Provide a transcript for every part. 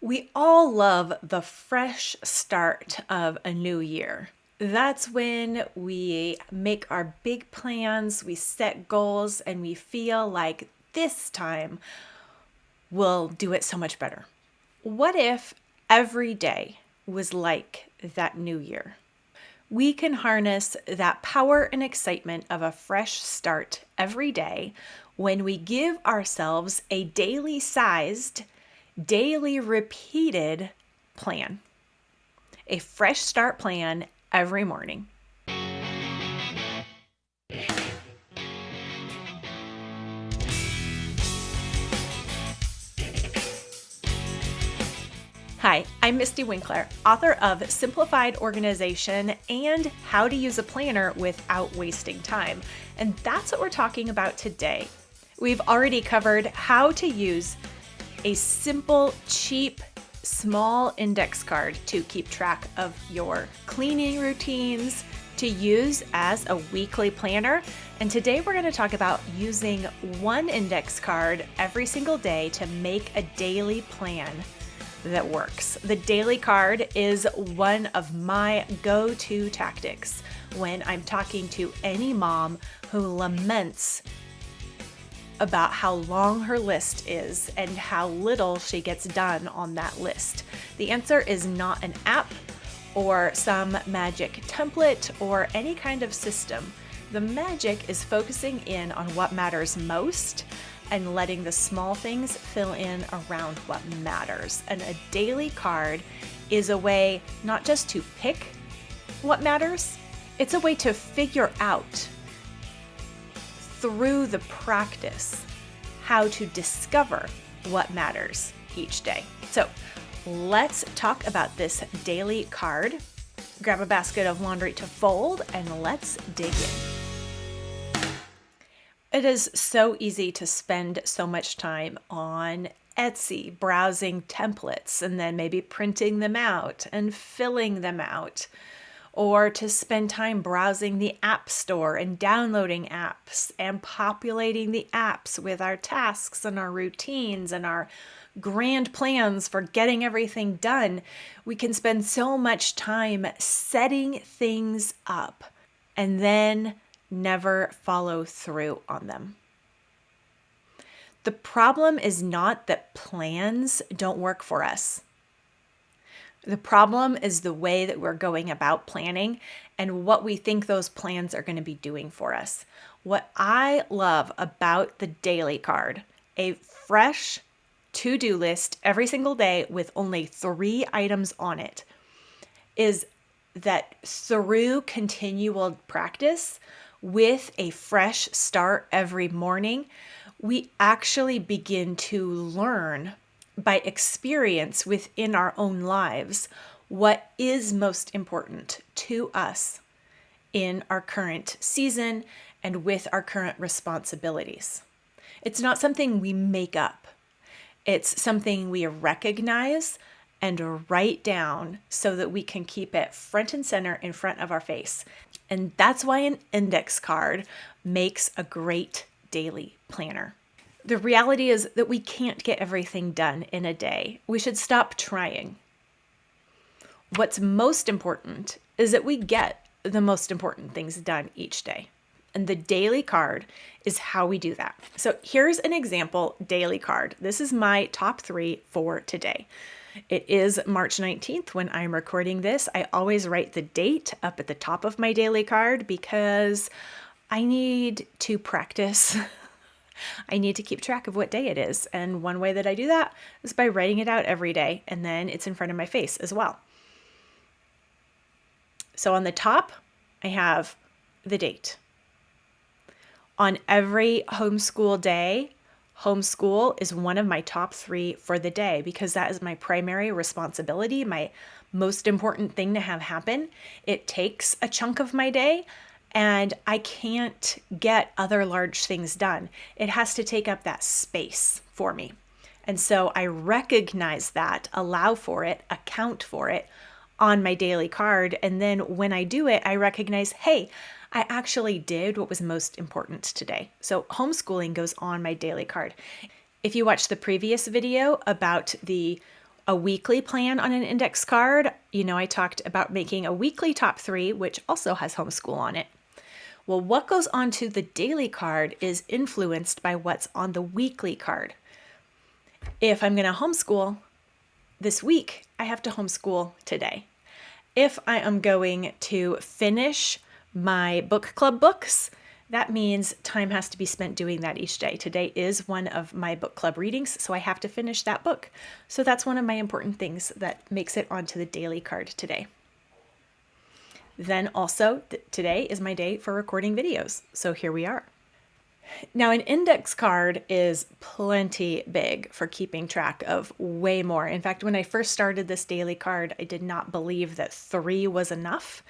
We all love the fresh start of a new year. That's when we make our big plans, we set goals, and we feel like this time we'll do it so much better. What if every day was like that new year? We can harness that power and excitement of a fresh start every day when we give ourselves a daily sized, daily repeated plan, a fresh start plan every morning. Hi, I'm Mystie Winckler, author of Simplified Organization and How to Use a Planner Without Wasting Time. And that's what we're talking about today. We've already covered how to use a simple, cheap, small index card to keep track of your cleaning routines, to use as a weekly planner. And today we're going to talk about using one index card every single day to make a daily plan that works. The daily card is one of my go-to tactics when I'm talking to any mom who laments about how long her list is and how little she gets done on that list. The answer is not an app or some magic template or any kind of system. The magic is focusing in on what matters most and letting the small things fill in around what matters. And a daily card is a way not just to pick what matters, it's a way to figure out through the practice how to discover what matters each day. So let's talk about this daily card. Grab a basket of laundry to fold and let's dig in. It is so easy to spend so much time on Etsy browsing templates and then maybe printing them out and filling them out, or to spend time browsing the App Store and downloading apps and populating the apps with our tasks and our routines and our grand plans for getting everything done. We can spend so much time setting things up and then never follow through on them. The problem is not that plans don't work for us. The problem is the way that we're going about planning and what we think those plans are going to be doing for us. What I love about the daily card, a fresh to-do list every single day with only 3 items on it, is that through continual practice with a fresh start every morning, we actually begin to learn by experience within our own lives what is most important to us in our current season and with our current responsibilities. It's not something we make up. It's something we recognize and write down so that we can keep it front and center in front of our face. And that's why an index card makes a great daily planner. The reality is that we can't get everything done in a day. We should stop trying. What's most important is that we get the most important things done each day. And the daily card is how we do that. So here's an example daily card. This is my top 3 for today. It is March 19th when I'm recording this. I always write the date up at the top of my daily card because I need to practice. I need to keep track of what day it is. And one way that I do that is by writing it out every day, and then it's in front of my face as well. So on the top, I have the date. On every homeschool day, homeschool is one of my top 3 for the day because that is my primary responsibility, my most important thing to have happen. It takes a chunk of my day, and I can't get other large things done. It has to take up that space for me. And so I recognize that, allow for it, account for it on my daily card. And then when I do it, I recognize, hey, I actually did what was most important today. So homeschooling goes on my daily card. If you watched the previous video about the a weekly plan on an index card. I talked about making a weekly top 3, which also has homeschool on it. Well, what goes onto the daily card is influenced by what's on the weekly card. If I'm going to homeschool this week, I have to homeschool today. If I am going to finish my book club books, that means time has to be spent doing that each day. Today is one of my book club readings, so I have to finish that book. So that's one of my important things that makes it onto the daily card today. Then also, today is my day for recording videos. So here we are. Now, an index card is plenty big for keeping track of way more. In fact, when I first started this daily card, I did not believe that 3 was enough.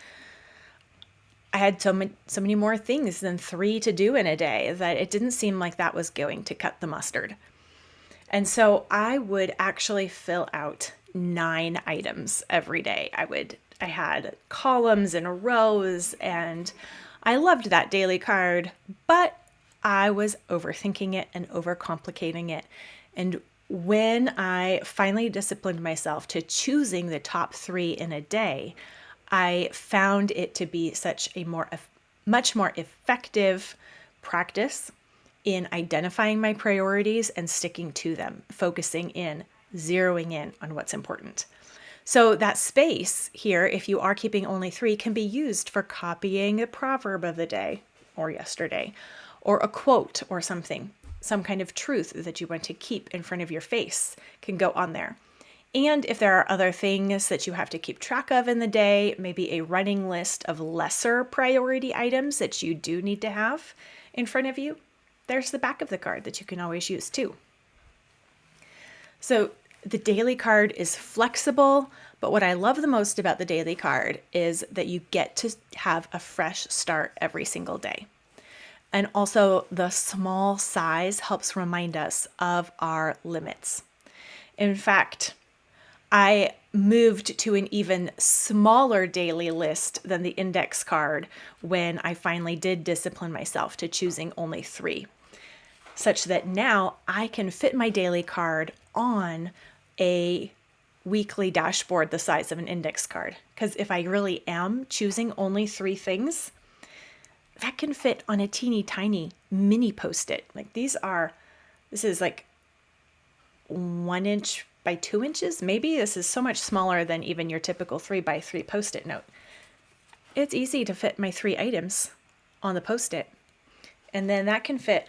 I had so many more things than 3 to do in a day that it didn't seem like that was going to cut the mustard. And so I would actually fill out 9 items every day. I had columns and rows, and I loved that daily card, but I was overthinking it and overcomplicating it. And when I finally disciplined myself to choosing the top 3 in a day, I found it to be such a much more effective practice in identifying my priorities and sticking to them, focusing in, zeroing in on what's important. So that space here, if you are keeping only 3, can be used for copying a proverb of the day or yesterday, or a quote or something, some kind of truth that you want to keep in front of your face can go on there. And if there are other things that you have to keep track of in the day, maybe a running list of lesser priority items that you do need to have in front of you, there's the back of the card that you can always use too. So the daily card is flexible, but what I love the most about the daily card is that you get to have a fresh start every single day. And also the small size helps remind us of our limits. In fact, I moved to an even smaller daily list than the index card when I finally did discipline myself to choosing only 3, such that now I can fit my daily card on a weekly dashboard the size of an index card. Because if I really am choosing only 3 things, that can fit on a teeny tiny mini Post-it. This is like 1 inch by 2 inches. Maybe this is so much smaller than even your typical 3x3 Post-it note. It's easy to fit my 3 items on the Post-it. And then that can fit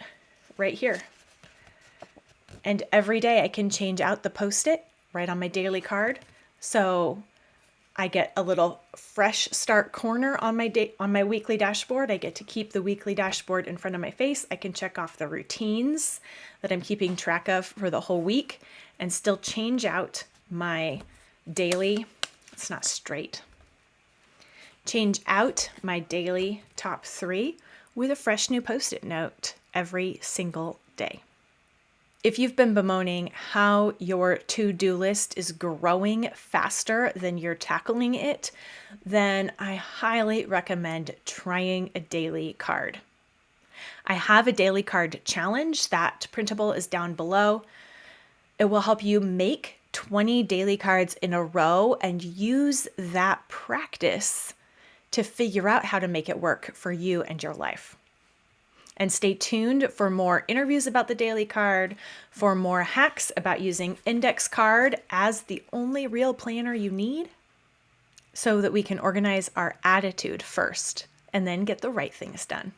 right here. And every day I can change out the Post-it right on my daily card. So I get a little fresh start corner on my weekly dashboard. I get to keep the weekly dashboard in front of my face. I can check off the routines that I'm keeping track of for the whole week and still change out my daily, it's not straight, change out my daily top 3 with a fresh new Post-it note every single day. If you've been bemoaning how your to-do list is growing faster than you're tackling it, then I highly recommend trying a daily card. I have a daily card challenge. That printable is down below. It will help you make 20 daily cards in a row and use that practice to figure out how to make it work for you and your life. And stay tuned for more interviews about the daily card, for more hacks about using index card as the only real planner you need, so that we can organize our attitude first and then get the right things done.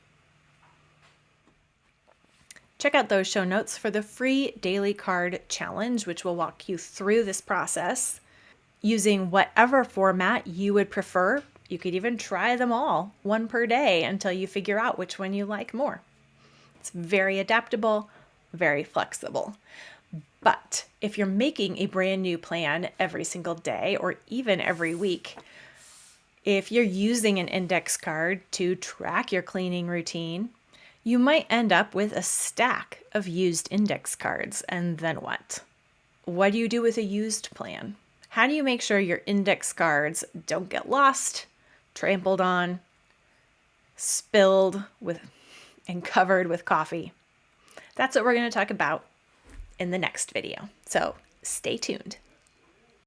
Check out those show notes for the free daily card challenge, which will walk you through this process using whatever format you would prefer. You could even try them all, 1 per day, until you figure out which one you like more. It's very adaptable, very flexible. But if you're making a brand new plan every single day or even every week, if you're using an index card to track your cleaning routine, you might end up with a stack of used index cards. And then what? What do you do with a used plan? How do you make sure your index cards don't get lost, trampled on, spilled and covered with coffee? That's what we're going to talk about in the next video. So stay tuned.